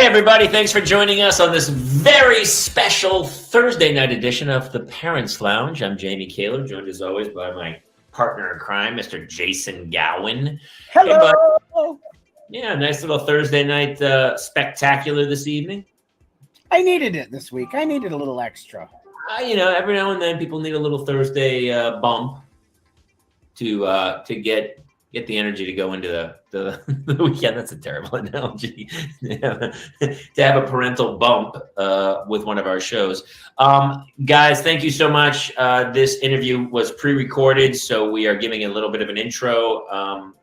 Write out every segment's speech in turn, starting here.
everybody. Thanks for joining us on this very special Thursday night edition of the Parents Lounge. I'm Jamie Kaler, joined as always by my partner in crime, Mr. Jason Gowan. Hello. Hey, yeah, nice little Thursday night spectacular this evening. I needed it this week. I needed a little extra. Every now and then people need a little Thursday bump to get the energy to go into the weekend. That's a terrible analogy. To have a parental bump with one of our shows. Guys, thank you so much. This interview was pre-recorded, so we are giving a little bit of an intro.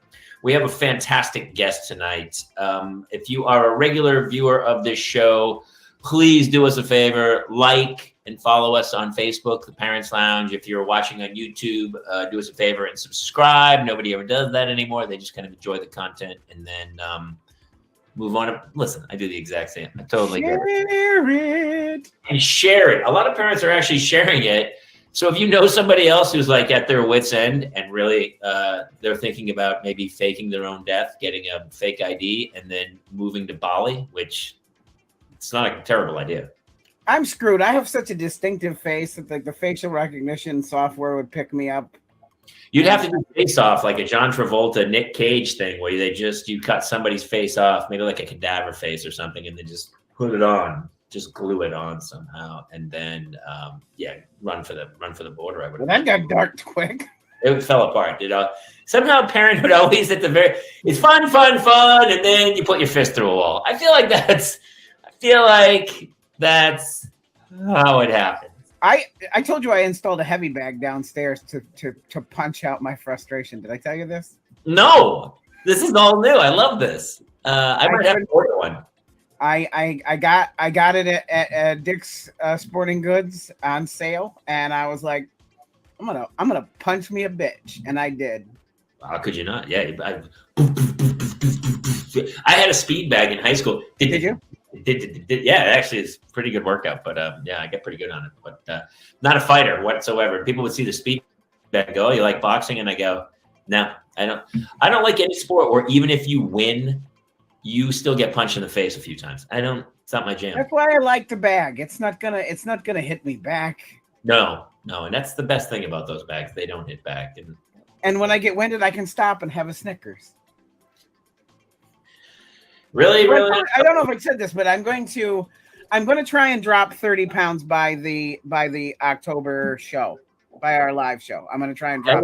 We have a fantastic guest tonight. If you are a regular viewer of this show, please do us a favor, like and follow us on Facebook, The Parents Lounge. If you're watching on YouTube, do us a favor and subscribe. Nobody ever does that anymore. They just kind of enjoy the content and then move on. Listen, I do the exact same. I totally get it. Share it. And share it. A lot of parents are actually sharing it. So if you know somebody else who's like at their wit's end and really they're thinking about maybe faking their own death, getting a fake ID, and then moving to Bali, which it's not a terrible idea. I'm screwed. I have such a distinctive face that the facial recognition software would pick me up. You'd have to do face off like a John Travolta, Nick Cage thing where you cut somebody's face off, maybe like a cadaver face or something, and then just put it on, just glue it on somehow, and then run for the border. I would. Well, that got dark quick. It fell apart. Somehow parenthood always it's fun, and then you put your fist through a wall. I feel like that's how it happens. I told you I installed a heavy bag downstairs to punch out my frustration. Did I tell you this? No, this is all new. I love this. I might have to order one. I got it at Dick's Sporting Goods on sale, and I was like, I'm gonna punch me a bitch, and I did. How could you not? Yeah, I had a speed bag in high school. Did you? Yeah, actually, it's a pretty good workout, but I get pretty good on it. But not a fighter whatsoever. People would see the speed bag go, "Oh, you like boxing?" And I go, "No, I don't. I don't like any sport where even if you win, you still get punched in the face a few times. I don't. It's not my jam." That's why I like the bag. It's not gonna hit me back. No, and that's the best thing about those bags. They don't hit back. And when I get winded, I can stop and have a Snickers. Really? I don't know if I said this, but I'm going to try and drop 30 pounds by the October show, by our live show. I'm going to try and drop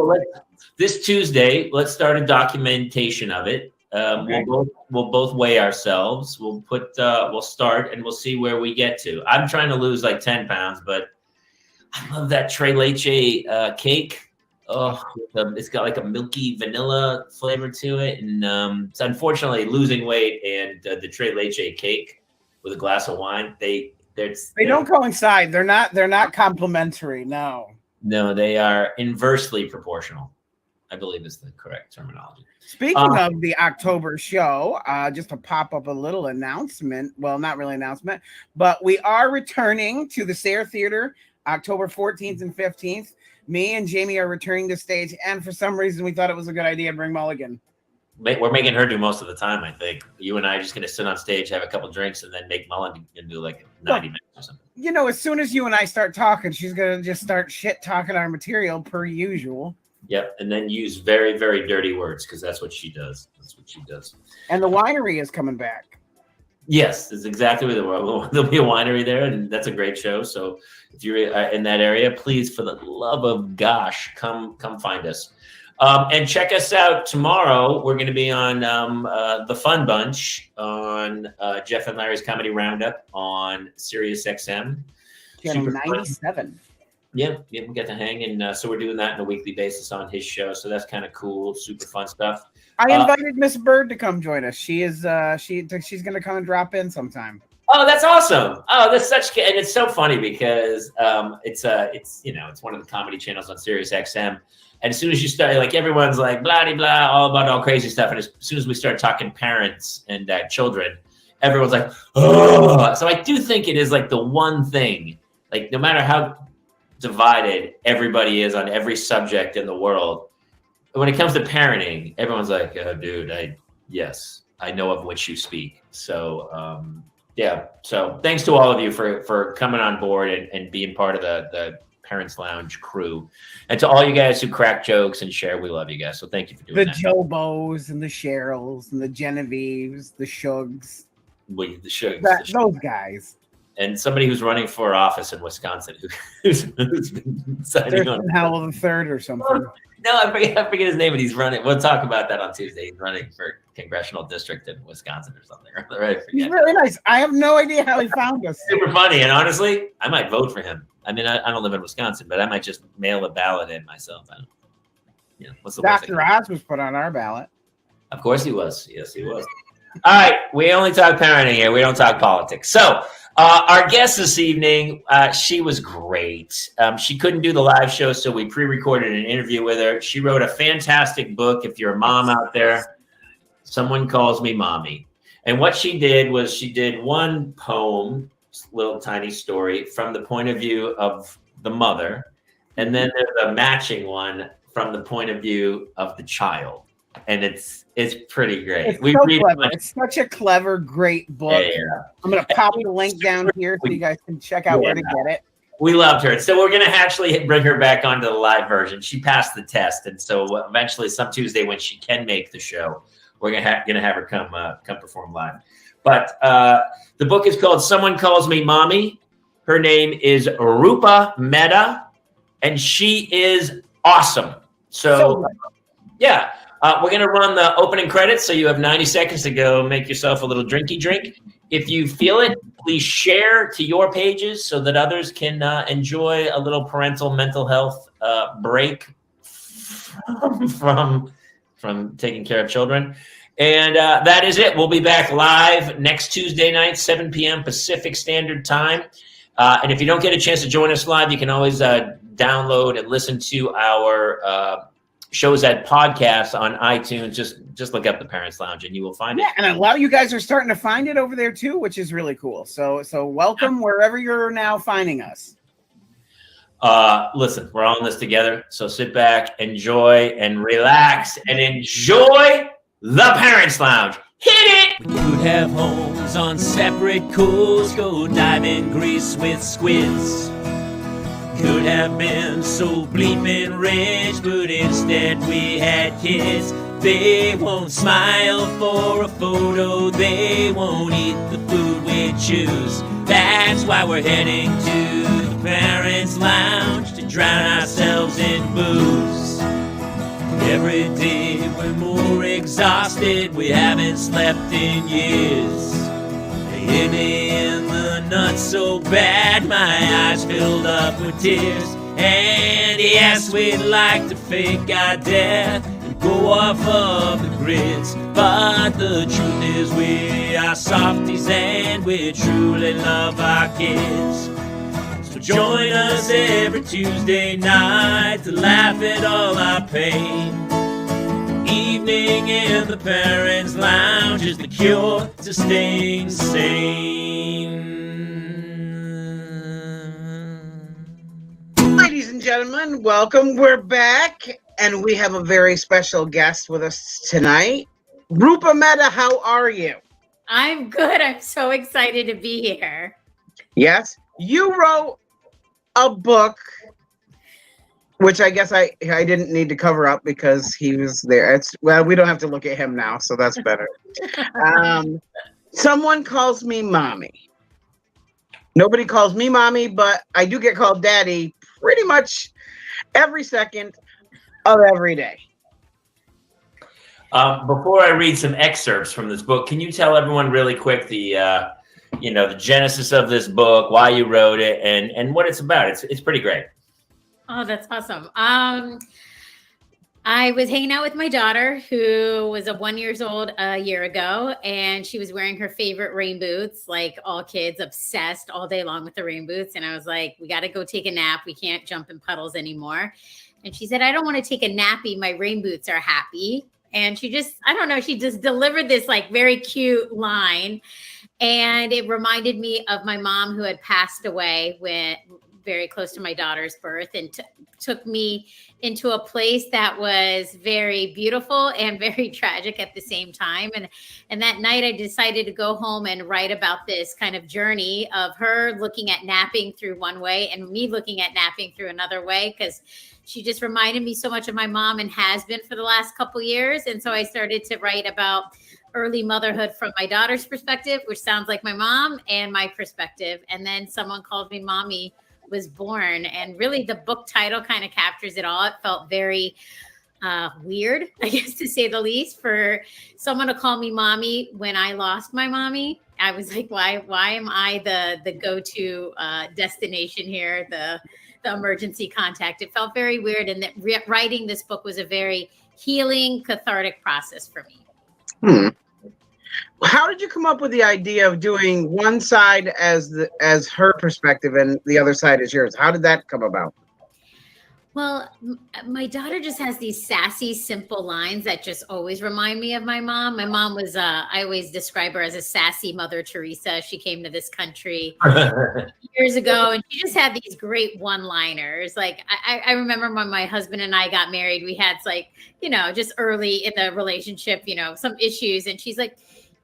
this Tuesday. Let's start a documentation of it. Okay. We'll both weigh ourselves. We'll start and we'll see where we get to. I'm trying to lose like 10 pounds, but I love that Tres Leche cake. Oh, it's got like a milky vanilla flavor to it, and it's unfortunately losing weight and the Tres Leche cake with a glass of wine. They don't coincide. They're not complementary. No, they are inversely proportional, I believe is the correct terminology. Speaking of the October show, just to pop up a little announcement. Well, not really announcement, but we are returning to the Sayre Theater October 14th and 15th. Me and Jamie are returning to stage, and for some reason, we thought it was a good idea to bring Mulligan. We're making her do most of the time, I think. You and I are just going to sit on stage, have a couple drinks, and then make Mulligan do like 90 minutes or something. As soon as you and I start talking, she's going to just start shit-talking our material per usual. Yep, and then use very, very dirty words, because that's what she does. And the winery is coming back. Yes, it's exactly where there'll be a winery there, and that's a great show. So if you're in that area, please, for the love of gosh, come find us. And check us out tomorrow. We're going to be on The Fun Bunch on Jeff and Larry's Comedy Roundup on Sirius XM. Channel 97. Yeah, we get to hang, and so we're doing that on a weekly basis on his show. So that's kind of cool, super fun stuff. I invited Miss Bird to come join us. She is she's going to come and drop in sometime. Oh, that's awesome! Oh, that's and it's so funny because it's one of the comedy channels on Sirius XM. And as soon as you start, like everyone's like blah blah blah, all about all crazy stuff. And as soon as we start talking parents and children, everyone's like, oh. So I do think it is like the one thing, like no matter how divided everybody is on every subject in the world, when it comes to parenting, everyone's like, oh, dude, I know of which you speak. So Yeah. So thanks to all of you for coming on board and being part of the Parents Lounge crew. And to all you guys who crack jokes and share, we love you guys. So thank you for doing the that. The Jobos and the Cheryls and the Genevieves, the Shugs. The Shugs. Those guys. And somebody who's running for office in Wisconsin who's been signing on. Howell the Third or something. No, I forget his name, but he's running. We'll talk about that on Tuesday. He's running for congressional district in Wisconsin or something. Right? He's really nice. I have no idea how he found us. Super funny. And honestly, I might vote for him. I mean, I don't live in Wisconsin, but I might just mail a ballot in myself. I don't, what's the Dr. Oz was put on our ballot. Of course he was. Yes, he was. All right. We only talk parenting here. We don't talk politics. So our guest this evening, she was great. She couldn't do the live show, so we pre-recorded an interview with her. She wrote a fantastic book. If you're a mom out there, Someone Calls Me Mommy. And what she did was she did one poem, little tiny story from the point of view of the mother. And then there's a matching one from the point of view of the child. And it's pretty great. It's such a clever, great book. Yeah. I'm going to pop the link down here so you guys can check out where to get it. We loved her. So we're going to actually bring her back onto the live version. She passed the test. And so eventually some Tuesday when she can make the show, we're going to have her come perform live. But the book is called Someone Calls Me Mommy. Her name is Rupa Mehta, and she is awesome. So yeah. We're going to run the opening credits, so you have 90 seconds to go make yourself a little drinky drink. If you feel it, please share to your pages so that others can enjoy a little parental mental health break from taking care of children. And that is it. We'll be back live next Tuesday night, 7 p.m. Pacific Standard Time. And if you don't get a chance to join us live, you can always download and listen to our shows at podcasts on iTunes. Just look up the Parents Lounge and you will find it. Yeah, and a lot of you guys are starting to find it over there too, which is really cool. So welcome wherever you're now finding us. Listen, we're all in this together. So sit back, enjoy, and relax, and enjoy the Parents Lounge. Hit it! We could have homes on separate coasts, go dive in Greece with squids. Could have been so bleeping rich, but instead we had kids. They won't smile for a photo, they won't eat the food we choose. That's why we're heading to the Parents Lounge to drown ourselves in booze. Every day we're more exhausted, we haven't slept in years. They hit me in the nuts so bad, my eyes filled up with tears. And yes, we'd like to fake our death and go off of the grids, but the truth is we are softies and we truly love our kids. So join us every Tuesday night to laugh at all our pain. Evening in the Parents Lounge is the cure to staying sane. Ladies and gentlemen, welcome. We're back, and we have a very special guest with us tonight. Rupa Mehta, how are you? I'm good. I'm so excited to be here. Yes, you wrote a book, which I guess I didn't need to cover up because he was there. Well, we don't have to look at him now, so that's better. Someone Calls Me Mommy. Nobody calls me mommy, but I do get called daddy pretty much every second of every day. Before I read some excerpts from this book, can you tell everyone really quick the genesis of this book, why you wrote it, and what it's about? It's pretty great. Oh, that's awesome. I was hanging out with my daughter, who was 1 year old a year ago, and she was wearing her favorite rain boots, like all kids, obsessed all day long with the rain boots. And I was like, we got to go take a nap. We can't jump in puddles anymore. And she said, I don't want to take a nappy. My rain boots are happy. And she just delivered this like very cute line. And it reminded me of my mom, who had passed away very close to my daughter's birth, and took me into a place that was very beautiful and very tragic at the same time. And that night I decided to go home and write about this kind of journey of her looking at napping through one way and me looking at napping through another way, because she just reminded me so much of my mom and has been for the last couple years. And so I started to write about early motherhood from my daughter's perspective, which sounds like my mom, and my perspective. And then Someone Called Me Mommy was born. And really the book title kind of captures it all. It felt very weird, I guess, to say the least, for someone to call me mommy when I lost my mommy. I was like, why am I the go-to destination here, the emergency contact? It felt very weird. And that writing this book was a very healing, cathartic process for me. How did you come up with the idea of doing one side as her perspective and the other side is yours? How did that come about? Well, my daughter just has these sassy, simple lines that just always remind me of my mom. My mom was, I always describe her as a sassy Mother Teresa. She came to this country years ago, and she just had these great one-liners. Like, I remember when my husband and I got married, we had, like, just early in the relationship, some issues. And she's like,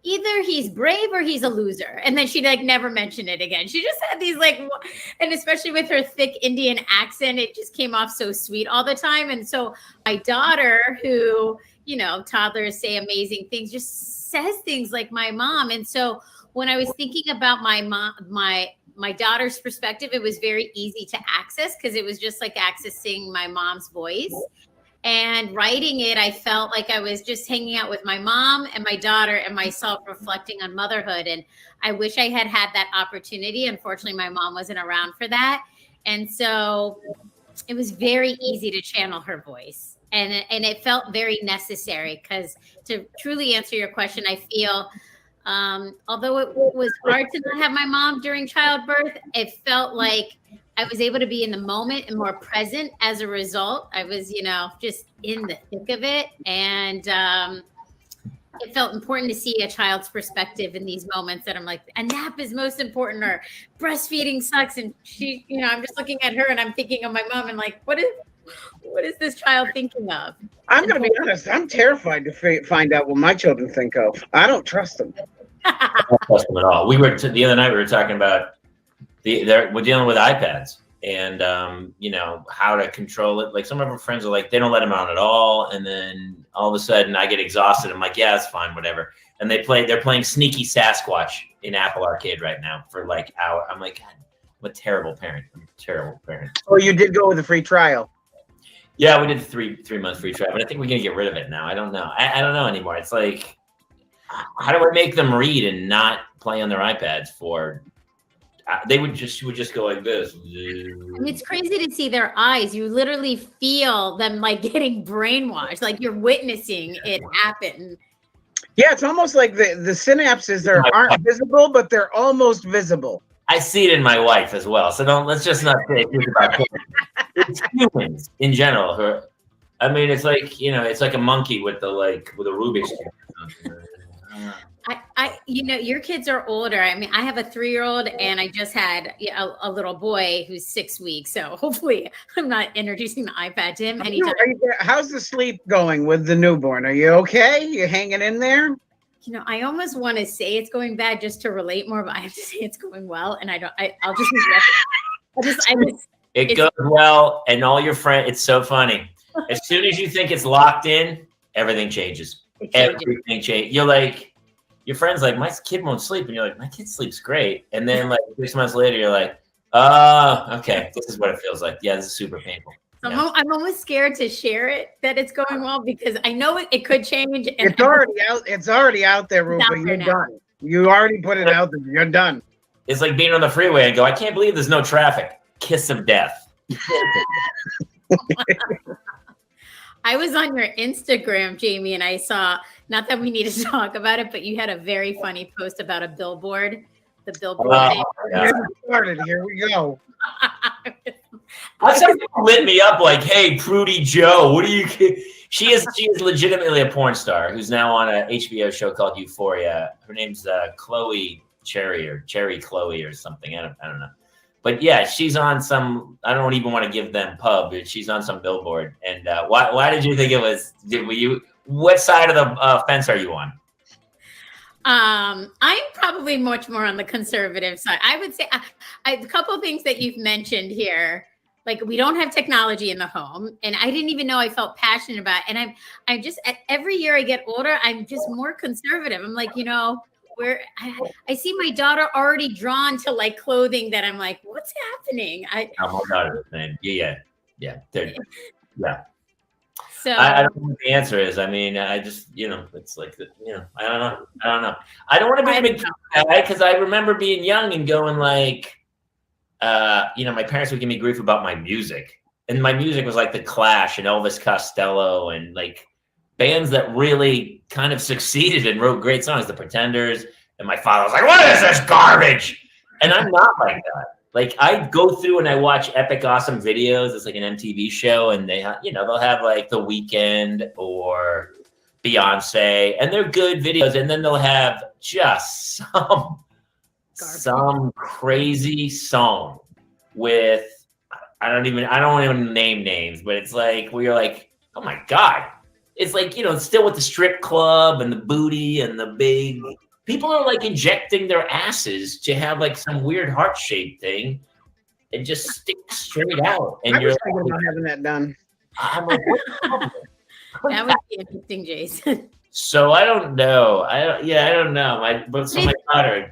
either he's brave or he's a loser. And then she'd never mention it again. She just had these and especially with her thick Indian accent, it just came off so sweet all the time. And so my daughter, who, toddlers say amazing things, just says things like my mom. And so when I was thinking about my mom, my daughter's perspective, it was very easy to access because it was just like accessing my mom's voice. And writing it, I felt like I was just hanging out with my mom and my daughter and myself, reflecting on motherhood. And I wish I had had that opportunity. Unfortunately, my mom wasn't around for that. And so it was very easy to channel her voice. And it felt very necessary, because to truly answer your question, I feel, although it was hard to not have my mom during childbirth, it felt like I was able to be in the moment and more present as a result. I was, just in the thick of it. And it felt important to see a child's perspective in these moments that I'm like, a nap is most important, or breastfeeding sucks. And she, I'm just looking at her and I'm thinking of my mom and like, what is this child thinking of? I'm going to be honest. I'm terrified to find out what my children think of. I don't trust them. I don't trust them at all. The other night we were talking about, we're dealing with iPads and, how to control it. Like, some of our friends are like, they don't let them on at all. And then all of a sudden I get exhausted. I'm like, yeah, it's fine, whatever. And they're playing Sneaky Sasquatch in Apple Arcade right now for like hour. I'm like, God, I'm a terrible parent. Oh, you did go with a free trial. Yeah, we did the 3-month free trial, but I think we're going to get rid of it now. I don't know. I don't know anymore. It's like, how do I make them read and not play on their iPads for... They would just go like this. It's crazy to see their eyes. You literally feel them like getting brainwashed, like you're witnessing it happen. Yeah, it's almost like the synapses aren't visible, but they're almost visible. I see it in my wife as well. So let's just not say it's about it's humans in general. It's like, it's like a monkey with a Rubik's Cube. Your kids are older. I mean, I have a 3-year-old and I just had a little boy who's 6 weeks. So hopefully I'm not introducing the iPad to him anytime. How's the sleep going with the newborn? Are you okay? You hanging in there? I almost want to say it's going bad just to relate more, but I have to say it's going well. And I'll just it goes well. And all your friends, it's so funny. As soon as you think it's locked in, everything changes. Everything changes. You're like, your friend's like, my kid won't sleep. And you're like, my kid sleeps great. And then like 6 months later, you're like, okay, this is what it feels like. Yeah, this is super painful. Yeah. I'm almost scared to share it that it's going well, because I know it could change. And it's already out there, Rupa. You're done. You already put it out there. You're done. It's like being on the freeway and go, I can't believe there's no traffic. Kiss of death. I was on your Instagram, Jamie, and I saw, not that we need to talk about it, but you had a very funny post about a billboard. The billboard. Yeah. Started. Here we go. Some people lit me up like, hey, Prudy Joe, what do you... She is legitimately a porn star who's now on a HBO show called Euphoria. Her name's Chloe Cherry or Cherry Chloe or something. I don't know. but yeah, she's on some. I don't even want to give them pub, but she's on some billboard. And why did you think it was? Were you? What side of the fence are you on? I'm probably much more on the conservative side. I would say a couple of things that you've mentioned here. Like, we don't have technology in the home, and I didn't even know I felt passionate about it. And I'm just, every year I get older, I'm just more conservative. I'm like, where I see my daughter already drawn to like clothing that I'm like, what's happening? My daughter the same. Yeah. Yeah. So I don't know what the answer is. I mean, I just, it's like, I don't know. I don't want to be a big guy because I remember being young and going like, my parents would give me grief about my music, and my music was like The Clash and Elvis Costello and like bands that really kind of succeeded and wrote great songs, The Pretenders. And my father was like, "What is this garbage?" And I'm not like that. Like, I go through and I watch Epic Awesome Videos. It's like an MTV show, and they have, they'll have like The Weeknd or Beyonce, and they're good videos. And then they'll have just some crazy song with, I don't even name names, but it's like, where you're like, oh my God. It's like, it's still with the strip club and the booty and the big, people are like injecting their asses to have like some weird heart-shaped thing and just stick straight out. And you're thinking about having that done. I'm like, what? that would be interesting, Jason. So I don't know. I don't know. My daughter.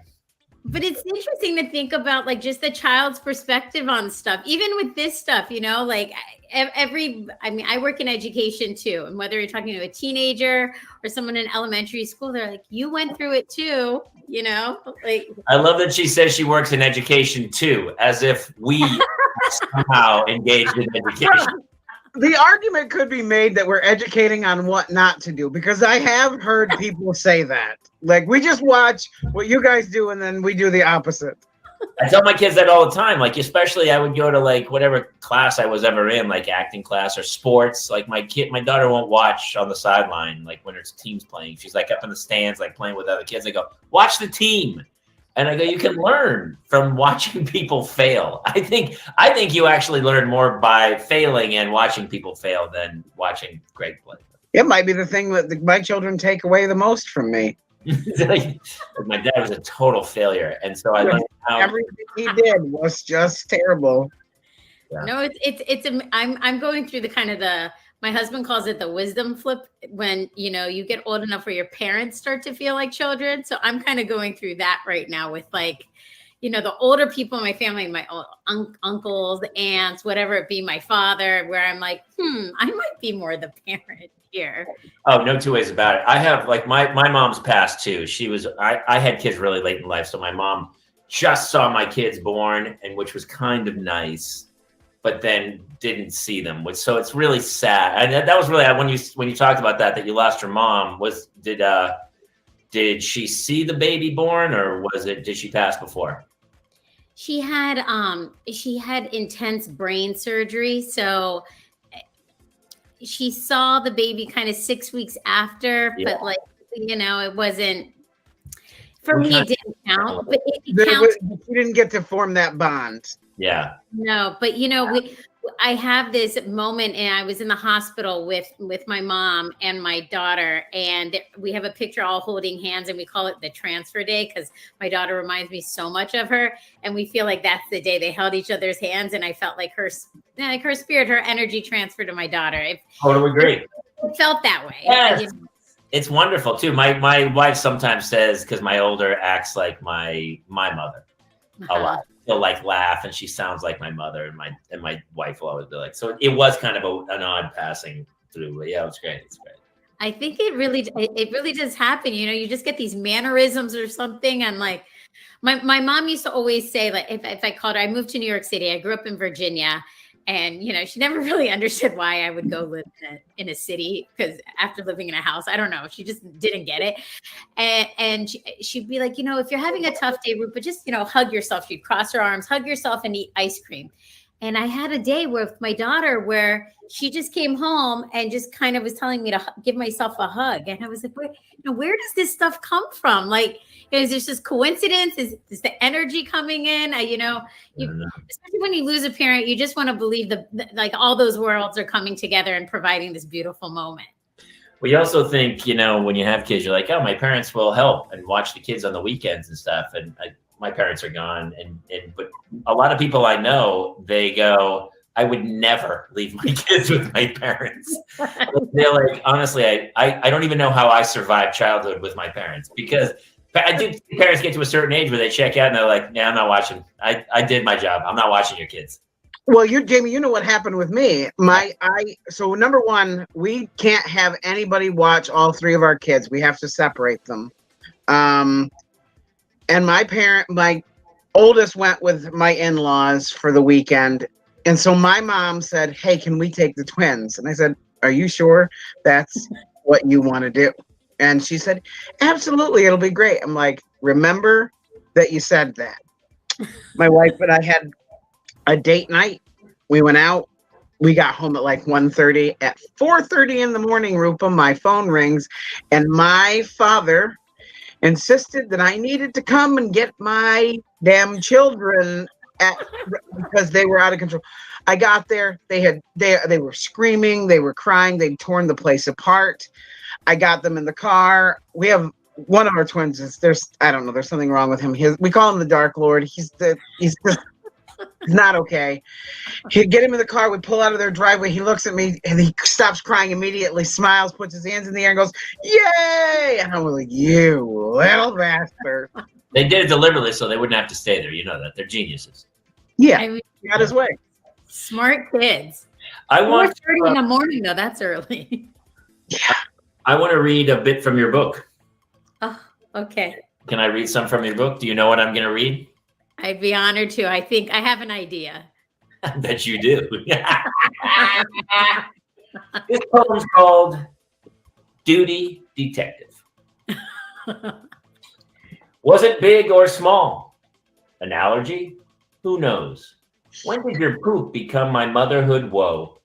But it's interesting to think about like just the child's perspective on stuff, even with this stuff, like I work in education too. And whether you're talking to a teenager or someone in elementary school, they're like, you went through it too, like. I love that she says she works in education too, as if we somehow engaged in education. The argument could be made that we're educating on what not to do, because I have heard people say that. Like, we just watch what you guys do and then we do the opposite. I tell my kids that all the time. Like, especially I would go to like whatever class I was ever in, like acting class or sports. Like my daughter won't watch on the sideline, like when her team's playing. She's like up in the stands, like playing with other kids. I go, watch the team. And I go, you can learn from watching people fail. I think you actually learn more by failing and watching people fail than watching Greg play. It might be the thing that my children take away the most from me. My dad was a total failure, and so I learned how everything he did was just terrible. Yeah. No, I'm going through the kind of my husband calls it the wisdom flip, when, you get old enough where your parents start to feel like children. So I'm kind of going through that right now with like, the older people in my family, my uncles, aunts, whatever it be, my father, where I'm like, I might be more the parent here. Oh, no two ways about it. I have like my mom's passed too. I had kids really late in life. So my mom just saw my kids born, and which was kind of nice, but then didn't see them. So it's really sad. And that was really, when you talked about that you lost your mom, did she see the baby born, or did she pass before? She had intense brain surgery. So she saw the baby kind of 6 weeks after, yeah. But like, it wasn't, for me, it didn't count, but it counts. You didn't get to form that bond. Yeah. No, but I have this moment, and I was in the hospital with my mom and my daughter, and we have a picture all holding hands, and we call it the transfer day because my daughter reminds me so much of her, and we feel like that's the day they held each other's hands, and I felt like her spirit, her energy transferred to my daughter. Totally agree. It felt that way. Yes. It's wonderful too. My wife sometimes says, because my older acts like my mother a lot. She'll like laugh, and she sounds like my mother, and my wife will always be like. So it was kind of an odd passing through. But yeah, it's great. It's great. I think it really does happen. You just get these mannerisms or something, and like my mom used to always say, like if I called her, I moved to New York City. I grew up in Virginia. And, she never really understood why I would go live in a city, because after living in a house, I don't know, she just didn't get it. And she'd be like, if you're having a tough day, Rupa, just, hug yourself. She'd cross her arms, hug yourself, and eat ice cream. And I had a day with my daughter where she just came home and just kind of was telling me to give myself a hug. And I was like, where does this stuff come from? Like, is this just coincidence? Is the energy coming in? Especially when you lose a parent, you just want to believe like all those worlds are coming together and providing this beautiful moment. Well, you also think, when you have kids, you're like, oh, my parents will help and watch the kids on the weekends and stuff. And my parents are gone. But a lot of people I know, they go, I would never leave my kids with my parents. They're like, honestly, I don't even know how I survived childhood with my parents, because I think parents get to a certain age where they check out and they're like, yeah, I'm not watching. I did my job. I'm not watching your kids. Well, Jamie, you know what happened with me. So number one, we can't have anybody watch all three of our kids. We have to separate them. And my oldest went with my in-laws for the weekend. And so my mom said, hey, can we take the twins? And I said, are you sure that's what you want to do? And she said, absolutely, it'll be great. I'm like, remember that you said that. My wife and I had a date night. We went out. We got home at like 1:30. At 4:30 in the morning, Rupa, my phone rings, and my father insisted that I needed to come and get my damn children because they were out of control. I got there. They were screaming. They were crying. They'd torn the place apart. I got them in the car. We have one of our twins there's something wrong with him. We call him the Dark Lord. He's not okay. He'd get him in the car. We pull out of their driveway. He looks at me and he stops crying immediately, smiles, puts his hands in the air and goes, yay! And I was like, you little bastard. They did it deliberately so they wouldn't have to stay there. You know that. They're geniuses. Yeah, got his way. Smart kids. 4:30 in the morning, though. That's early. I want to read a bit from your book. Oh, okay. Can I read some from your book? Do you know what I'm going to read? I'd be honored to. I think I have an idea. I bet you do. This poem's called Duty Detective. Was it big or small? An allergy? Who knows? When did your poop become my motherhood woe?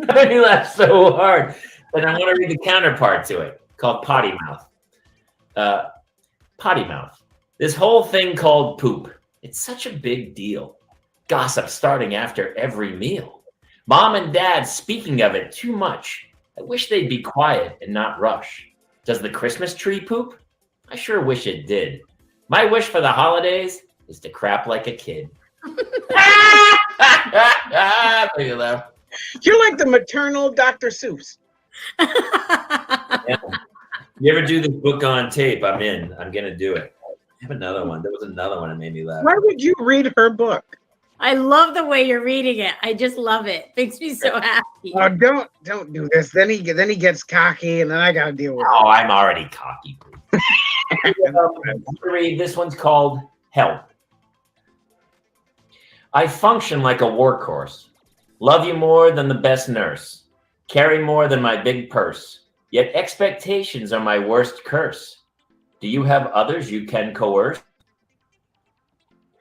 I laughed so hard. And I want to read the counterpart to it, called Potty Mouth. Potty Mouth. This whole thing called poop. It's such a big deal. Gossip starting after every meal. Mom and Dad speaking of it too much. I wish they'd be quiet and not rush. Does the Christmas tree poop? I sure wish it did. My wish for the holidays is to crap like a kid. You're like the maternal Dr. Seuss. Yeah. You ever do this book on tape? I'm in. I'm going to do it. I have another one. There was another one that made me laugh. Why would you read her book? I love the way you're reading it. I just love it. Makes me so happy. Oh, don't do this. Then he gets cocky, and then I got to deal with it. Oh, I'm already cocky. Read. This one's called Help. I function like a workhorse. Love you more than the best nurse. Carry more than my big purse. Yet expectations are my worst curse. Do you have others you can coerce?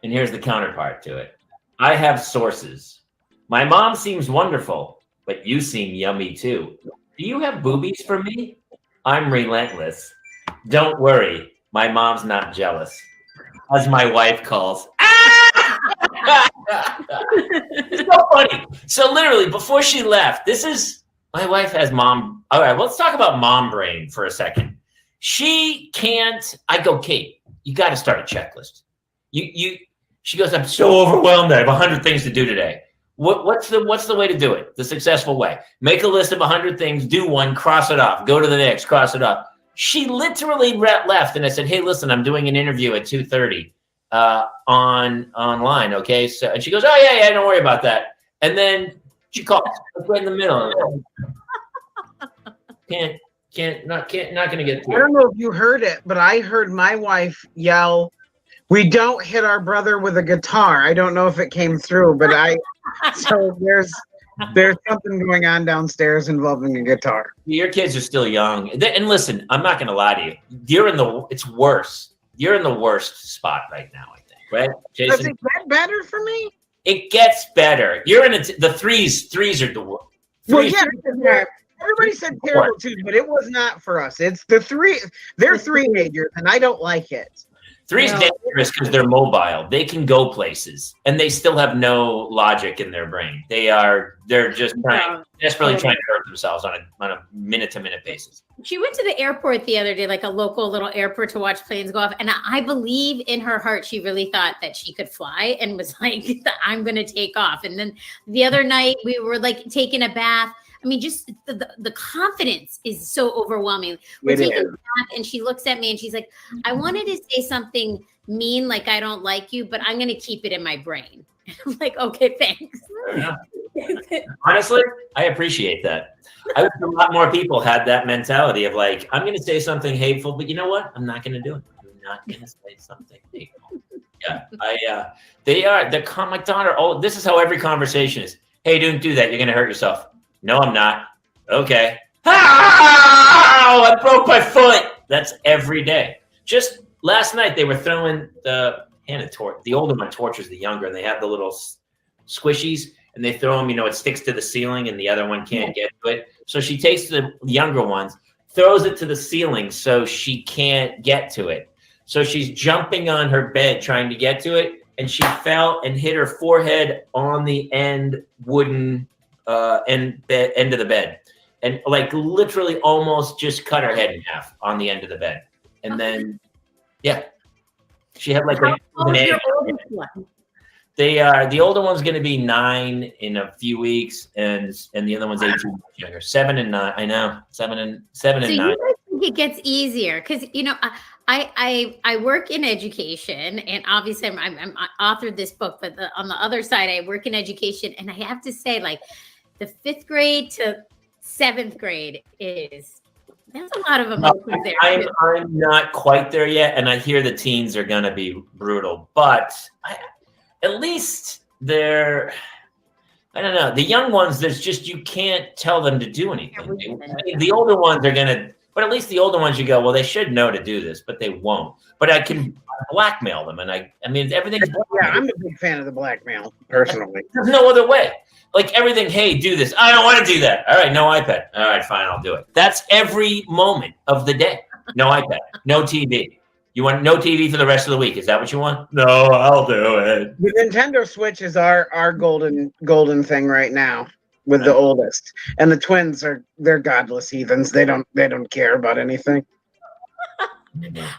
And here's the counterpart to it. I have sources. My mom seems wonderful, but you seem yummy too. Do you have boobies for me? I'm relentless. Don't worry, my mom's not jealous. As my wife calls. It's so funny. So literally, before she left, my wife has mom. All right, let's talk about mom brain for a second. She can't. I go, Kate, you got to start a checklist. She goes, I'm so overwhelmed. I have 100 things to do today. What's the way to do it? The successful way. Make a list of 100 things, do one, cross it off, go to the next, cross it off. She literally left, and I said, hey, listen, I'm doing an interview at 2:30 online, okay? So, and she goes, oh, yeah, don't worry about that. And then she calls right in the middle. Not going to get through. I don't know if you heard it, but I heard my wife yell, we don't hit our brother with a guitar. I don't know if it came through, but so there's something going on downstairs involving a guitar. Your kids are still young. And listen, I'm not going to lie to you. It's worse. You're in the worst spot right now, I think, right, Jason? Does it get better for me? It gets better. You're in the threes. Threes are the worst. Well, yeah, everybody said terrible too, but it was not for us. It's the three. They're teenagers, and I don't like it. Three's dangerous because they're mobile. They can go places, and they still have no logic in their brain. They're just desperately trying to hurt themselves on a minute-to-minute basis. She went to the airport the other day, like a local little airport, to watch planes go off. And I believe in her heart, she really thought that she could fly and was like, I'm going to take off. And then the other night we were like taking a bath. I mean, just the confidence is so overwhelming. We're taking a bath and she looks at me and she's like, I wanted to say something mean, like I don't like you, but I'm going to keep it in my brain. I'm like, okay, thanks. Honestly, I appreciate that. I wish a lot more people had that mentality of like, I'm going to say something hateful, but you know what? I'm not going to do it. I'm not going to say something hateful. Yeah, they're my daughter. Oh, this is how every conversation is. Hey, don't do that. You're going to hurt yourself. No, I'm not. Okay. Oh, I broke my foot. That's every day. Just last night, they were throwing the older one tortures the younger, and they have the little squishies, and they throw them, it sticks to the ceiling, and the other one can't get to it. So she takes the younger ones, throws it to the ceiling so she can't get to it. So she's jumping on her bed trying to get to it, and she fell and hit her forehead on the wooden end of the bed, and like literally almost just cut her head in half on the end of the bed. And then she had like an egg. The older one's going to be 9 in a few weeks, and the other one's 18 months younger. 7 and 9. I know 7 and 9. You guys think it gets easier because I work in education, and obviously I'm authored this book, but on the other side I work in education, and I have to say, like, the 5th grade to 7th grade there's a lot of emotions there. I'm not quite there yet, and I hear the teens are going to be brutal, but at least they're, I don't know, the young ones, you can't tell them to do anything. The older ones are going to, but at least the older ones you go, well, they should know to do this, but they won't. But I can blackmail them, and I mean, everything's yeah, I'm a big fan of the blackmail, personally. There's no other way. Like everything, hey, do this. I don't want to do that. All right, no iPad. All right, fine, I'll do it. That's every moment of the day. No iPad, no TV. You want no TV for the rest of the week? Is that what you want? No, I'll do it. The Nintendo Switch is our golden thing right now with the oldest, and the twins they're godless heathens. They don't care about anything.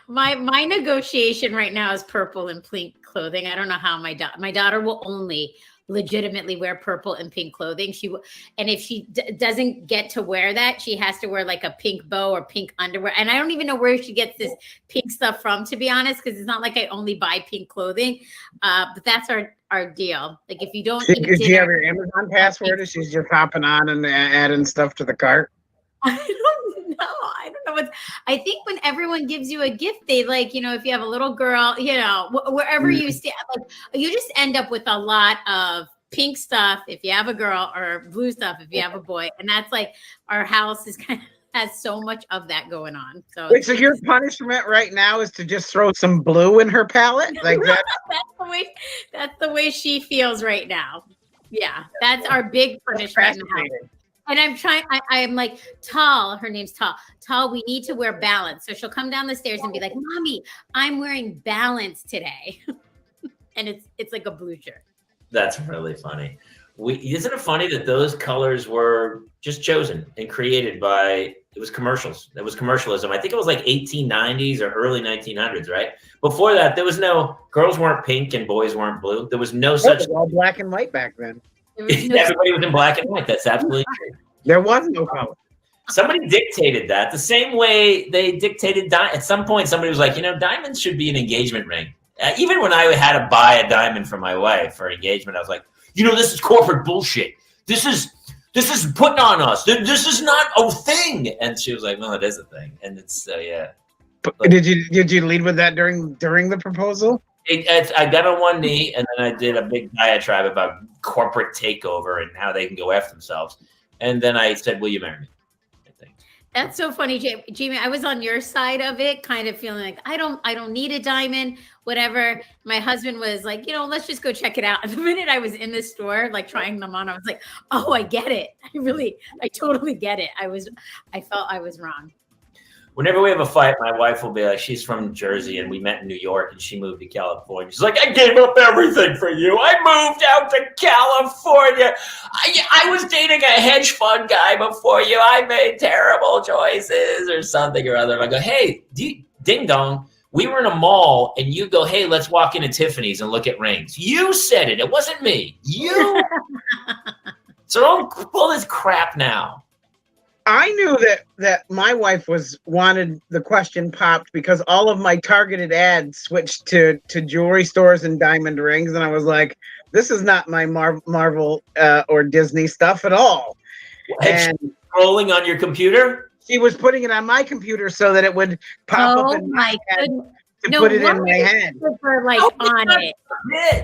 My negotiation right now is purple and pink clothing. I don't know how my daughter will only legitimately wear purple and pink clothing. And if she doesn't get to wear that, she has to wear like a pink bow or pink underwear. And I don't even know where she gets this pink stuff from, to be honest, because it's not like I only buy pink clothing. But that's our deal. Like, if you don't, did you have your Amazon password, or she's just hopping on and adding stuff to the cart? I don't know. I think when everyone gives you a gift, they like, if you have a little girl, wherever you stand, like, you just end up with a lot of pink stuff if you have a girl, or blue stuff if you have a boy. And that's like, our house has so much of that going on. So wait, so your punishment right now is to just throw some blue in her palette? Like that? That's the way she feels right now. Yeah, that's our big punishment. And I'm like, Tal, her name's Tal. Tal, we need to wear Balance. So she'll come down the stairs and be like, Mommy, I'm wearing Balance today. And it's like a blue shirt. That's really funny. Isn't it funny that those colors were just chosen and created by, it was commercials. It was commercialism. I think it was like 1890s or early 1900s, right? Before that, there was girls weren't pink and boys weren't blue. There was no such. It was all black and white back then. Everybody was in black and white. That's absolutely true. There was no color. Somebody dictated that the same way they dictated at some point. Somebody was like, diamonds should be an engagement ring. Even when I had to buy a diamond for my wife for engagement, I was like, this is corporate bullshit. This is putting on us. This is not a thing. And she was like, no, it is a thing. And it's yeah. Did you lead with that during the proposal? I got on one knee, and then I did a big diatribe about corporate takeover and how they can go after themselves. And then I said, will you marry me? I think. That's so funny, Jamie. I was on your side of it, kind of feeling like I don't need a diamond, whatever. My husband was like, let's just go check it out. And the minute I was in the store, like trying them on, I was like, oh, I get it. I totally get it. I felt I was wrong. Whenever we have a fight, my wife will be like, she's from Jersey and we met in New York and she moved to California. She's like, I gave up everything for you. I moved out to California. I was dating a hedge fund guy before you. I made terrible choices or something or other. I go, hey, ding dong. We were in a mall and you go, hey, let's walk into Tiffany's and look at rings. You said it. It wasn't me. You. So don't pull this crap now. I knew that my wife wanted the question popped because all of my targeted ads switched to jewelry stores and diamond rings, and I was like, "This is not my Marvel or Disney stuff at all." And scrolling on your computer, she was putting it on my computer so that it would pop up in my head to put it in my head. On it.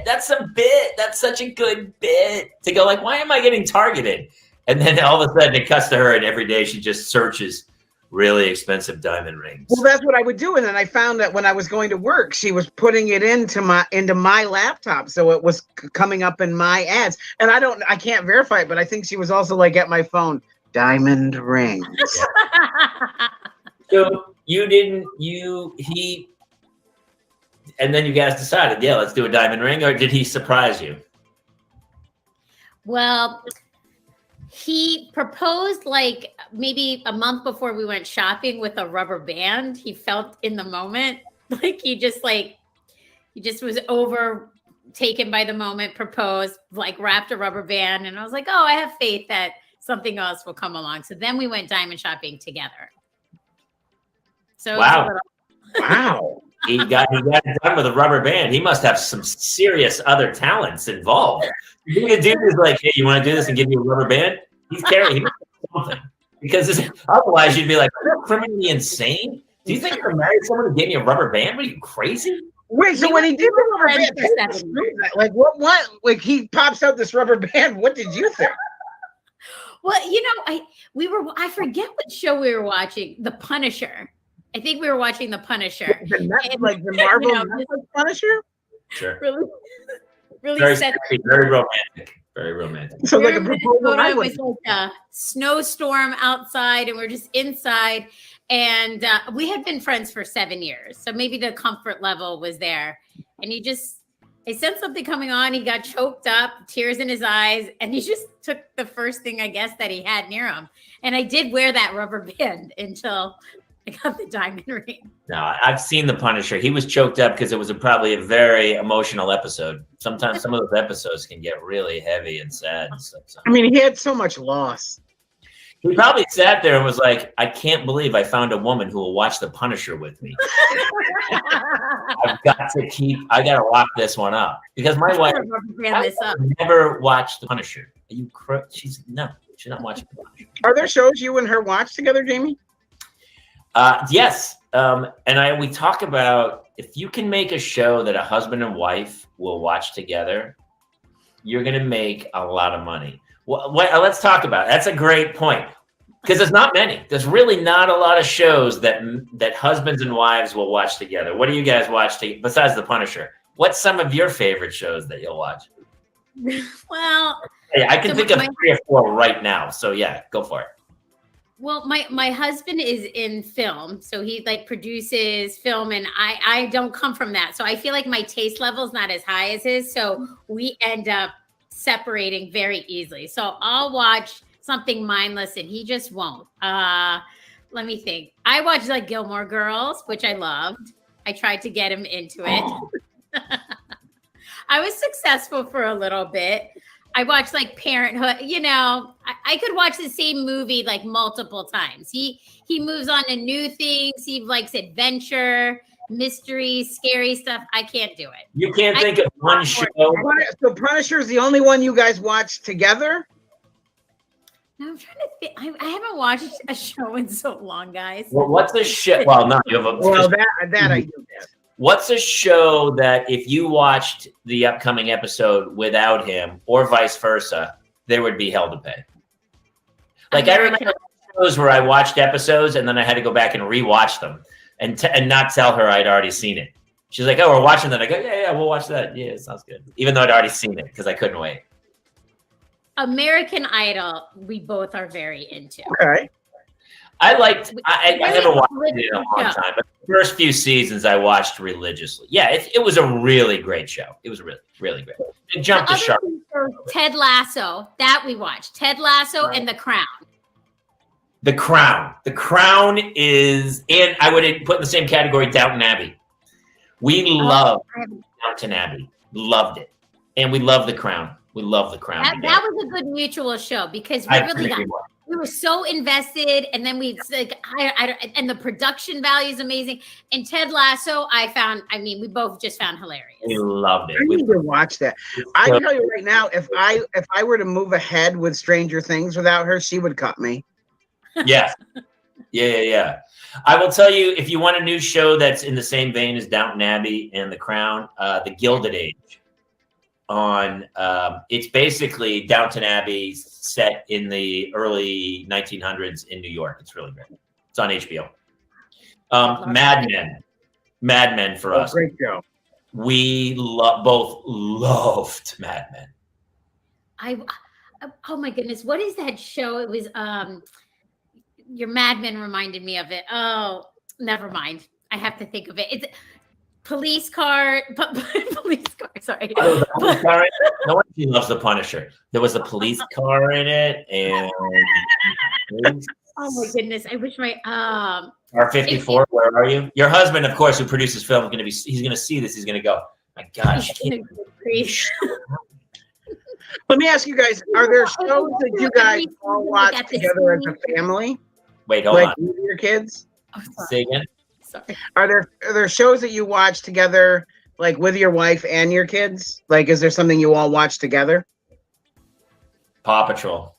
That's a bit. That's such a good bit to go. Like, why am I getting targeted? And then all of a sudden it cuts to her and every day she just searches really expensive diamond rings. Well, that's what I would do. And then I found that when I was going to work, she was putting it into my laptop. So it was coming up in my ads. And I can't verify it, but I think she was also like at my phone, diamond rings. So and then you guys decided, yeah, let's do a diamond ring, or did he surprise you? Well, he proposed like maybe a month before we went shopping with a rubber band. He felt in the moment like he just was overtaken by the moment, proposed, like wrapped a rubber band. And I was like, oh, I have faith that something else will come along. So then we went diamond shopping together. So wow. Wow. He got it done with a rubber band. He must have some serious other talents involved. You're gonna do this like, hey, you want to do this and give you a rubber band? He must have something. Because otherwise you'd be like, are you criminally insane? Do you think you're married to someone who gave me a rubber band? What are you, crazy? Wait, so when he did the rubber band, like what? Like he pops out this rubber band. What did you think? Well, I forget what show we were watching. The Punisher. I think we were watching The Punisher. Like the Marvel Punisher? Sure. Really very set. Sexy, very romantic. Very romantic. So like a proposal. It was like a snowstorm outside and we're just inside. And we had been friends for 7 years. So maybe the comfort level was there. And I sensed something coming on. He got choked up, tears in his eyes. And he just took the first thing, I guess, that he had near him. And I did wear that rubber band until I got the diamond ring. No, I've seen The Punisher. He was choked up because it was probably a very emotional episode. Sometimes some of those episodes can get really heavy and sad and stuff. So. I mean, he had so much loss. He probably sat there and was like, I can't believe I found a woman who will watch The Punisher with me. I got to lock this one up. Because my wife never watched The Punisher. She's not watching The Punisher. Are there shows you and her watch together, Jamie? Yes. And we talk about if you can make a show that a husband and wife will watch together, you're going to make a lot of money. Well, let's talk about it. That's a great point because there's not many. There's really not a lot of shows that husbands and wives will watch together. What do you guys watch besides The Punisher? What's some of your favorite shows that you'll watch? Well, hey, I can think of 3 or 4 right now. So yeah, go for it. Well, my husband is in film, so he produces film, and I don't come from that. So I feel like my taste level is not as high as his. So we end up separating very easily. So I'll watch something mindless and he just won't. Let me think. I watched Gilmore Girls, which I loved. I tried to get him into it. I was successful for a little bit. I watched Parenthood. I could watch the same movie multiple times. He moves on to new things. He likes adventure, mystery, scary stuff. I can't do it. You can't think of one show. So Punisher is the only one you guys watch together? No, I'm trying to think. I haven't watched a show in so long, guys. Well, what's a show? Well, no, you have a. Well, that I do. What's a show that if you watched the upcoming episode without him or vice versa, there would be hell to pay? I remember those where I watched episodes and then I had to go back and rewatch them and not tell her I'd already seen it. She's like, "Oh, we're watching that." I go, "Yeah, we'll watch that. Yeah, it sounds good." Even though I'd already seen it because I couldn't wait. American Idol, we both are very into. Okay. I never watched it in a long time, but the first few seasons I watched religiously. Yeah, it was a really great show. It was really, really great. It jumped the shark. Ted Lasso, that we watched. Ted Lasso and The Crown. The Crown. The Crown is, and I would put in the same category Downton Abbey. We love Downton Abbey. Loved it. And we love The Crown. We love The Crown. That was a good mutual show because we were so invested, and then and the production value is amazing. And Ted Lasso, we both just found hilarious. We loved it. I need to watch that. I can tell you right now, if I were to move ahead with Stranger Things without her, she would cut me. Yes. Yeah. I will tell you, if you want a new show that's in the same vein as Downton Abbey and The Crown, The Gilded Age. It's basically Downton Abbey set in the early 1900s in New York. It's really great. It's on HBO. Mad Men for us. Great show. We both loved Mad Men. Oh my goodness, what is that show? It was your Mad Men reminded me of it. Oh, never mind. I have to think of it. It's police car. Sorry. Oh, police car. No one loves The Punisher. There was a police car in it, and oh my goodness, I wish my R54. Where are you? Your husband, of course, who produces film, he's gonna see this. He's gonna go, my gosh. Let me ask you guys: are there shows that you guys all watch together as a family? Wait, hold on. With your kids? Say again. Sorry. Are there shows that you watch together, like with your wife and your kids? Like, is there something you all watch together? Paw Patrol.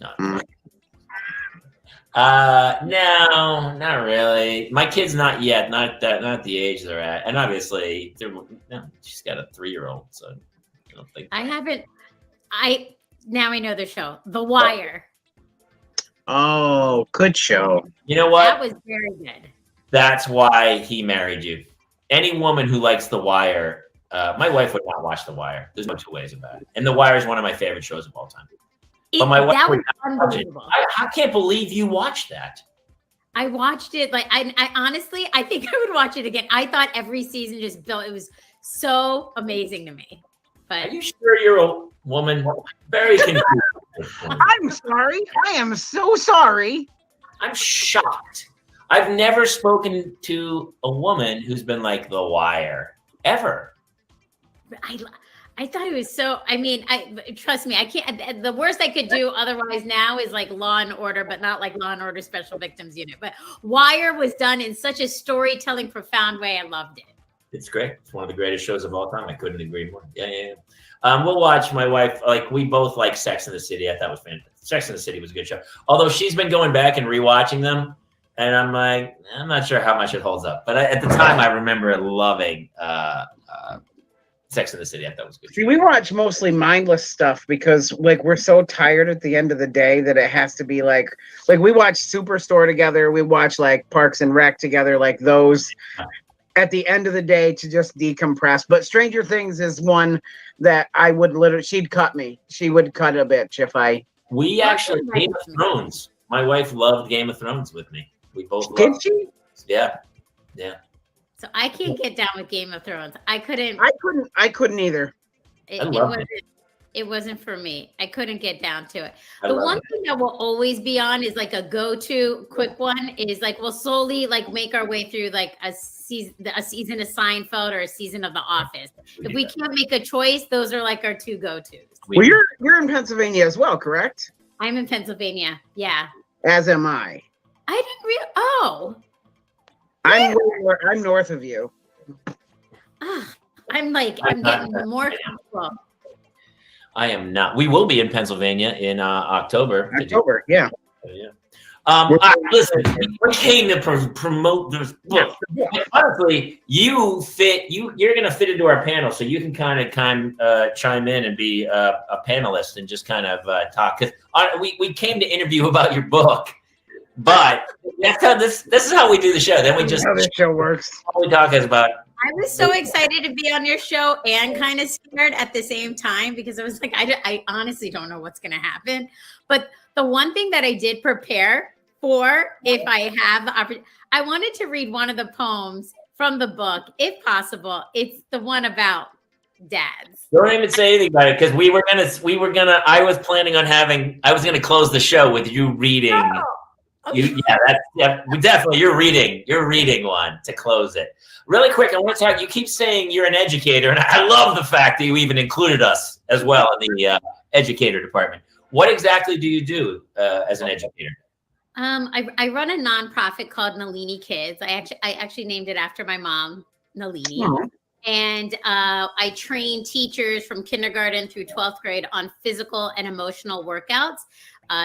No. No, not really. My kid's not yet. Not the age they're at, and obviously, she's got a 3-year-old, so I don't think. I haven't. Now I know the show, The Wire. Oh, good show. You know what? That was very good. That's why he married you. Any woman who likes The Wire, my wife would not watch The Wire. There's no two ways about it. And The Wire is one of my favorite shows of all time. But my wife would not watch it. I can't believe you watched that. I watched it. Like I honestly, I think I would watch it again. I thought every season just built. It was so amazing to me. But are you sure you're a woman? Very confused. I'm sorry. I am so sorry. I'm shocked. I've never spoken to a woman who's been like The Wire ever. I thought it was so. I mean, trust me. I can't. The worst I could do otherwise now is like Law and Order, but not like Law and Order Special Victims Unit. But Wire was done in such a storytelling, profound way. I loved it. It's great. It's one of the greatest shows of all time. I couldn't agree more. Yeah. We'll watch. My wife, we both like Sex and the City. I thought it was fantastic. Sex and the City was a good show. Although she's been going back and rewatching them, and I'm like, I'm not sure how much it holds up. But at the time, I remember loving Sex and the City. I thought it was good. See, we watch mostly mindless stuff because we're so tired at the end of the day that it has to be like we watch Superstore together. We watch Parks and Rec together, those. At the end of the day to just decompress. But Stranger Things is one that I would literally, she'd cut me. She would cut a bitch if I. We actually, Game of Thrones. My wife loved Game of Thrones with me. We both loved. Did she? Yeah. So I can't get down with Game of Thrones. I couldn't either. It wasn't for me. I couldn't get down to it. The one thing that will always be on is a go-to quick one is we'll slowly make our way through a season of Seinfeld or a season of The Office. If we can't make a choice, those are our two go-tos. Well, you're in Pennsylvania as well, correct? I'm in Pennsylvania. Yeah. As am I. I didn't realize. Oh. I'm north of you. I'm getting more comfortable. I am not. We will be in Pennsylvania in October. Yeah. Listen, we came to promote this book. Honestly, you're going to fit into our panel, so you can kind of chime in and be a panelist and just kind of talk. Because we came to interview about your book, but that's how this is how we do the show. Then we just how the show works. All we talk is about. I was so excited to be on your show and kind of scared at the same time because I was like, I honestly don't know what's going to happen. But the one thing that I did prepare for, if I have the opportunity, I wanted to read one of the poems from the book, if possible. It's the one about dads. Don't even say anything about it because I was planning on I was going to close the show with you reading. Oh, okay. You're reading one to close it. Really quick, I want to talk. You keep saying you're an educator, and I love the fact that you even included us as well in the educator department. What exactly do you do as an educator? I run a nonprofit called NaliniKIDS. I actually named it after my mom, Nalini. Oh. And I train teachers from kindergarten through 12th grade on physical and emotional workouts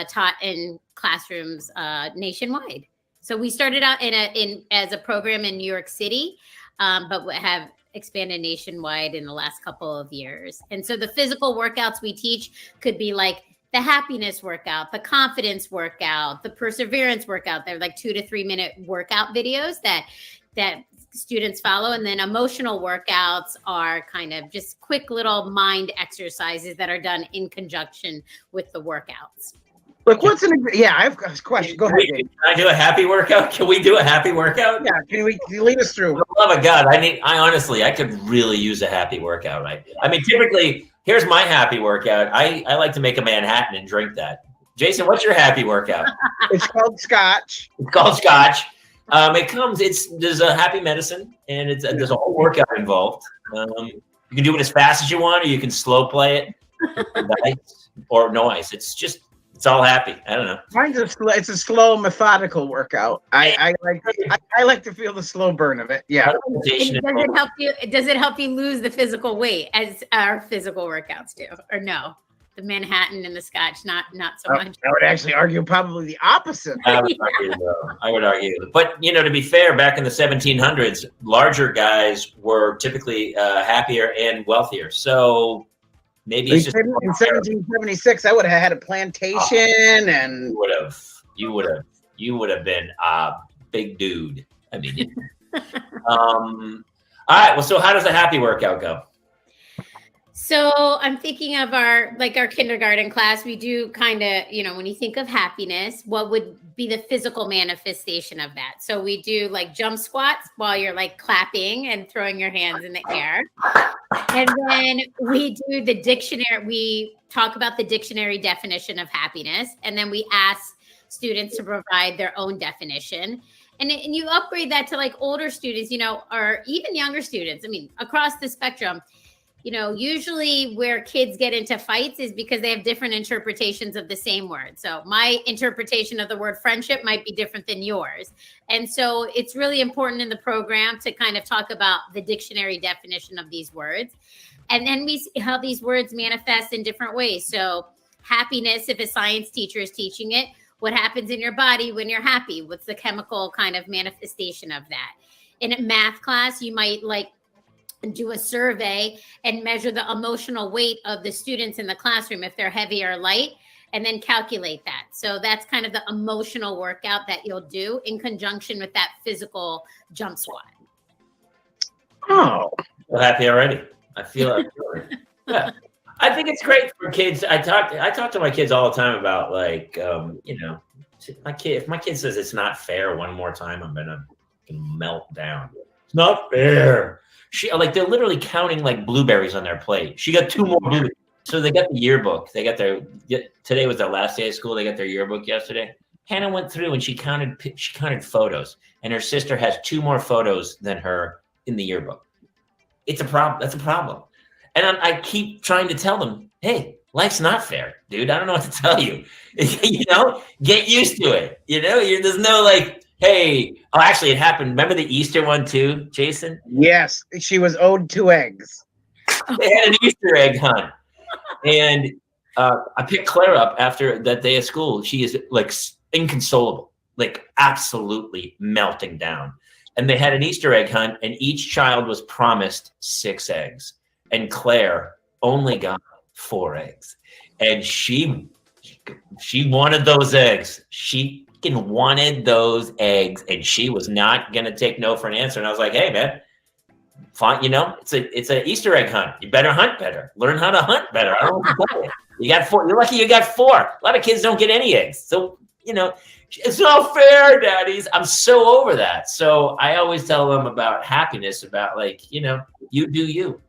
taught in classrooms nationwide. So we started out as a program in New York City, but we have expanded nationwide in the last couple of years. And so the physical workouts we teach could be like the happiness workout, the confidence workout, the perseverance workout. They're like 2 to 3 minute workout videos that students follow. And then emotional workouts are kind of just quick little mind exercises that are done in conjunction with the workouts. Look, I have a question. Go ahead. Can I do a happy workout? Can we do a happy workout? Yeah, can you lead us through? For the love of God, I could really use a happy workout. Right? I mean, typically, here's my happy workout. I like to make a Manhattan and drink that. Jason, what's your happy workout? It's called Scotch. It's called Scotch. There's a happy medicine, and there's a whole workout involved. You can do it as fast as you want, or you can slow play it with ice or no ice. It's all happy. I don't know. It's a slow, methodical workout. I like to feel the slow burn of it. Yeah. Does it help you lose the physical weight as our physical workouts do, or no? The Manhattan and the Scotch, not so much. I would actually argue probably the opposite. I would argue. But, to be fair, back in the 1700s, larger guys were typically happier and wealthier. So maybe it's just in 1776, I would have had a plantation, and you would have been a big dude. I mean, all right. Well, so how does a happy workout go? So I'm thinking of our kindergarten class. We do kind of, when you think of happiness, what would be the physical manifestation of that? So we do like jump squats while you're like clapping and throwing your hands in the air. And then we do the dictionary. We talk about the dictionary definition of happiness. And then we ask students to provide their own definition. And you upgrade that to like older students, or even younger students. I mean, across the spectrum. Usually where kids get into fights is because they have different interpretations of the same word. So my interpretation of the word friendship might be different than yours. And so it's really important in the program to kind of talk about the dictionary definition of these words. And then we see how these words manifest in different ways. So happiness, if a science teacher is teaching it, what happens in your body when you're happy? What's the chemical kind of manifestation of that? In a math class, you might do a survey and measure the emotional weight of the students in the classroom, if they're heavy or light, and then calculate that. So that's kind of the emotional workout that you'll do in conjunction with that physical jump squat. Oh, I'm happy already. I feel it. Yeah. I think it's great for kids. I talk to my kids all the time about if my kid says it's not fair one more time, I'm gonna melt down. It's not fair. They're literally counting like blueberries on their plate. She got 2 more blueberries. So they got the yearbook. Today was their last day of school. They got their yearbook yesterday. Hannah went through and she counted photos, and her sister has 2 more photos than her in the yearbook. It's a problem. That's a problem. And I keep trying to tell them, hey, life's not fair, dude. I don't know what to tell you. Get used to it. There's no hey, actually, it happened. Remember the Easter one too, Jason? Yes, she was owed 2 eggs. They had an Easter egg hunt. And I picked Claire up after that day of school. She is inconsolable. like absolutely melting down. And they had an Easter egg hunt, and each child was promised 6 eggs. And Claire only got 4 eggs. And she wanted those eggs. She wanted those eggs, and she was not going to take no for an answer. And I was like, hey, man, fine, it's an Easter egg hunt. You better hunt better. Learn how to hunt better. I don't know. You got 4. You're lucky you got 4. A lot of kids don't get any eggs. So, it's not fair, daddies. I'm so over that. So I always tell them about happiness, about like, you do you.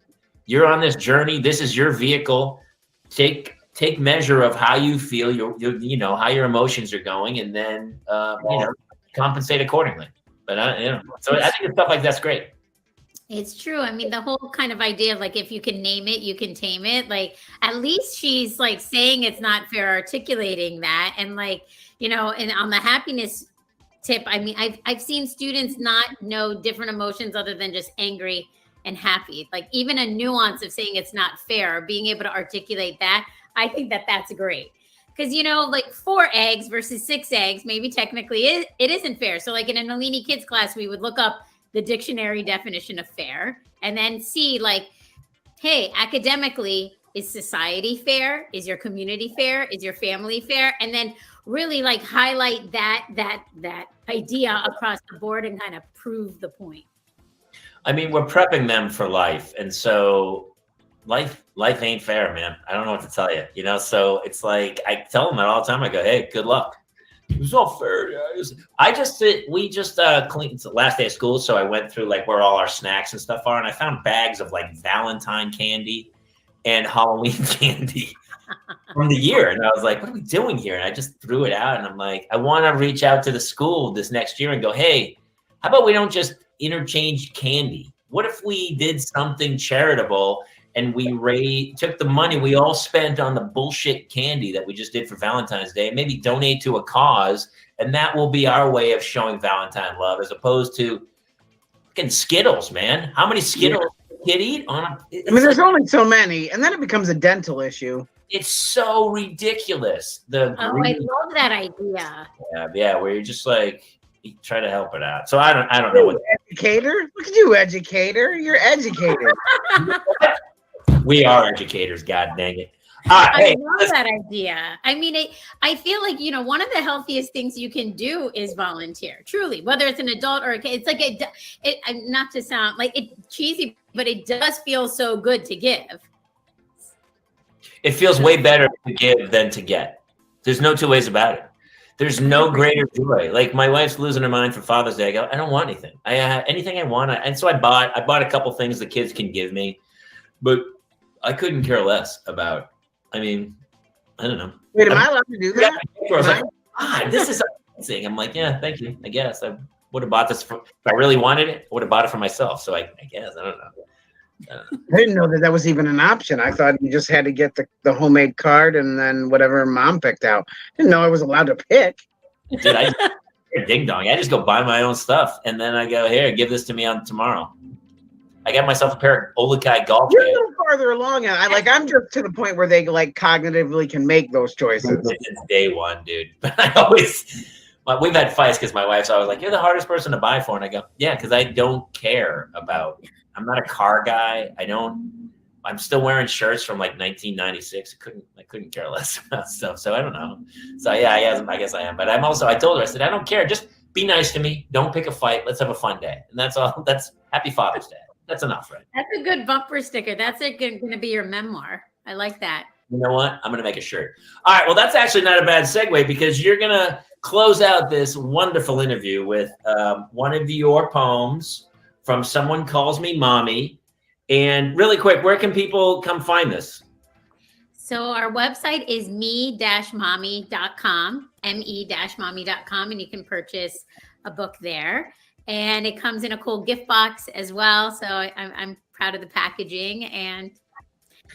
You're on this journey. This is your vehicle. Take measure of how you feel, how your emotions are going, and then, compensate accordingly. But, so I think stuff like that's great. It's true. I mean, the whole kind of idea of like, if you can name it, you can tame it. Like, at least she's like saying it's not fair, articulating that. And like, and on the happiness tip, I mean, I've seen students not know different emotions other than just angry and happy. Like even a nuance of saying it's not fair, being able to articulate that, I think that's great. Because, like 4 eggs versus 6 eggs, maybe technically it isn't fair. So like in a NaliniKIDS class, we would look up the dictionary definition of fair and then see like, hey, academically, is society fair? Is your community fair? Is your family fair? And then really like highlight that idea across the board and kind of prove the point. I mean, we're prepping them for life. And so life ain't fair, man. I don't know what to tell you, so it's like, I tell them that all the time. I go, hey, good luck. It's all fair, guys. We just cleaned. It's the last day of school. So I went through like where all our snacks and stuff are. And I found bags of like Valentine candy and Halloween candy from the year. And I was like, what are we doing here? And I just threw it out. And I'm like, I want to reach out to the school this next year and go, hey, how about we don't just interchange candy? What if we did something charitable and we took the money we all spent on the bullshit candy that we just did for Valentine's Day, maybe donate to a cause, and that will be our way of showing Valentine love, as opposed to fucking Skittles, man. How many Skittles does a kid eat on a? There's only so many, and then it becomes a dental issue. It's so ridiculous. I love that idea. Yeah, where you're just like, you try to help it out. So I don't know what. Educator, look at you, educator. You're educated. We are educators, god dang it. I love that idea. I mean, I feel like, one of the healthiest things you can do is volunteer, truly, whether it's an adult or a kid. It's like, not to sound like it's cheesy, but it does feel so good to give. It feels way better to give than to get. There's no two ways about it. There's no greater joy. Like my wife's losing her mind for Father's Day. I go, I don't want anything. I have anything I want. And so I bought a couple things the kids can give me, but I couldn't care less about. I mean, I don't know. Wait, am I allowed to do that? I was like, this is amazing. I'm like, yeah, thank you. I guess I would have bought this if I really wanted it. I would have bought it for myself. So I guess I don't know. I didn't know that was even an option. I thought you just had to get the homemade card and then whatever mom picked out. Didn't know I was allowed to pick. Dude, ding dong. I just go buy my own stuff and then I go, here, give this to me on tomorrow. I got myself a pair of Olikai golf. You're a little farther along. I'm just to the point where they like cognitively can make those choices. It's day one, dude. But we've had fights because my wife's always like, you're the hardest person to buy for. And I go, yeah, because I don't care about, I'm not a car guy. I'm still wearing shirts from like 1996. I couldn't care less about stuff. So I don't know. So yeah, I guess I am. But I told her, I said, I don't care. Just be nice to me. Don't pick a fight. Let's have a fun day. And that's all. That's Happy Father's Day. That's enough, right? That's a good bumper sticker. That's going to be your memoir. I like that. You know what? I'm going to make a shirt. All right. Well, that's actually not a bad segue because you're going to close out this wonderful interview with one of your poems from Someone Calls Me Mommy. And really quick, where can people come find this? So our website is me-mommy.com, me-mommy.com, and you can purchase a book there. And it comes in a cool gift box as well. So I'm proud of the packaging. And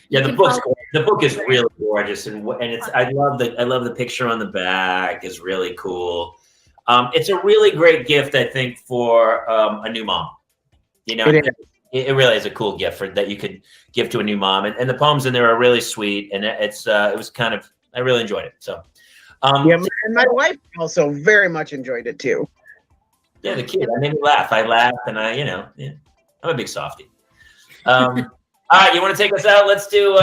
yeah, the book is really gorgeous, and it's I love the picture on the back is really cool. It's a really great gift, I think, for a new mom. It really is a cool gift that you could give to a new mom, and the poems in there are really sweet, and it was kind of, I really enjoyed it. So, Yeah, and my wife also very much enjoyed it too. Yeah, the kid. I made me laugh. I laughed, and yeah, I'm a big softie. All right, you want to take us out? Let's do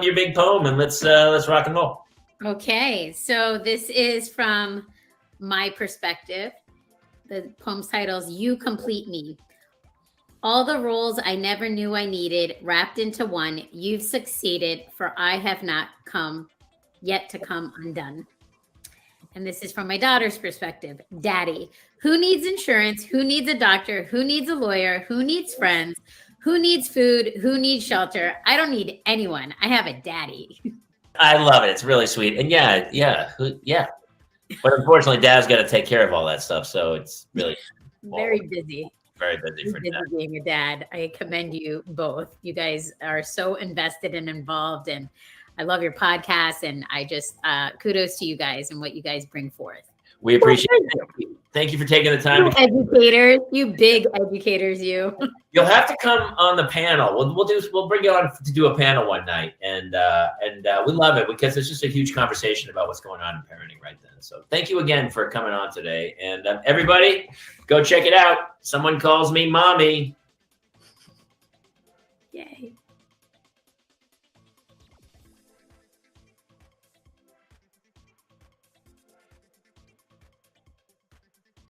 your big poem, and let's rock and roll. Okay, so this is from my perspective. The poem's title is "You Complete Me." All the roles I never knew I needed wrapped into one. You've succeeded, for I have not yet to come undone. And this is from my daughter's perspective. Daddy, who needs insurance? Who needs a doctor? Who needs a lawyer? Who needs friends? Who needs food? Who needs shelter? I don't need anyone. I have a daddy. I love it. It's really sweet. And yeah. But unfortunately, Dad's got to take care of all that stuff. So it's really very busy. Very busy for Dad. Being a dad. I commend you both. You guys are so invested and involved, and I love your podcast, and I just kudos to you guys and what you guys bring forth. We appreciate it. Thank you for taking the time. Educators, you big educators, you. You'll have to come on the panel. We'll bring you on to do a panel one night, and we love it because it's just a huge conversation about what's going on in parenting right then. So thank you again for coming on today, and everybody, go check it out. Someone calls me mommy. Yay.